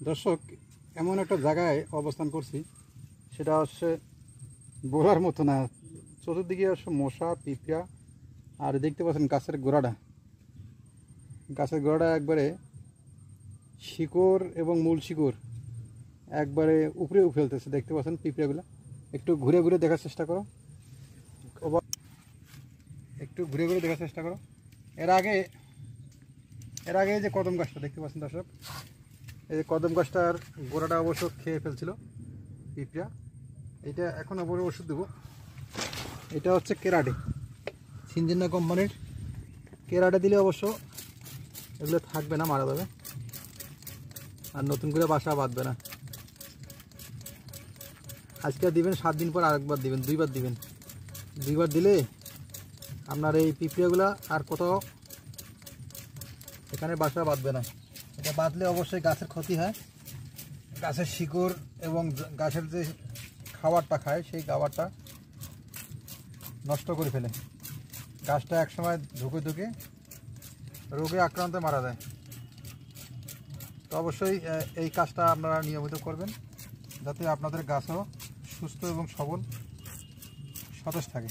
দর্শক, এমন একটা জায়গায় অবস্থান করছি, সেটা হচ্ছে বলার মতো না। চতুর্দিকে হচ্ছে মশা, পিঁপড়া, আর দেখতে পাচ্ছেন গাছের গোড়াটা একবারে শিকড় এবং মূল শিকড় একবারে উপরে ফেলতেছে। দেখতে পাচ্ছেন পিঁপড়াগুলো। একটু ঘুরে ঘুরে দেখার চেষ্টা করো, এর আগে এই যে কদম গাছটা দেখতে পাচ্ছেন দর্শক, এই যে কদম গাছটার গোড়াটা অবশ্য খেয়ে ফেলছিল পিঁপড়া। এটা এখন আবার ওষুধ দেবো। এটা হচ্ছে কেরাটে, সিনজেন্টা কোম্পানির কেরাটে দিলে অবশ্য এগুলো থাকবে না, মারা যাবে, আর নতুন করে বাসা বাঁধবে না। আজকে দিবেন, 7 দিন পর আরেকবার দিবেন, 2বার দিবেন। 2বার দিলে আপনার এই পিঁপড়াগুলা আর কোথাও এখানে বাসা বাঁধবে না। এটা বাঁধলে অবশ্যই গাছের ক্ষতি হয়। গাছের শিকড় এবং গাছের যে খাবারটা খায় সেই খাবারটা নষ্ট করে ফেলে। গাছটা একসময় ধুকে ধুকে রোগে আক্রান্ত মারা যায়। তো অবশ্যই এই কাজটা আপনারা নিয়মিত করবেন, যাতে আপনাদের গাছও সুস্থ এবং সবল সতেজ থাকে।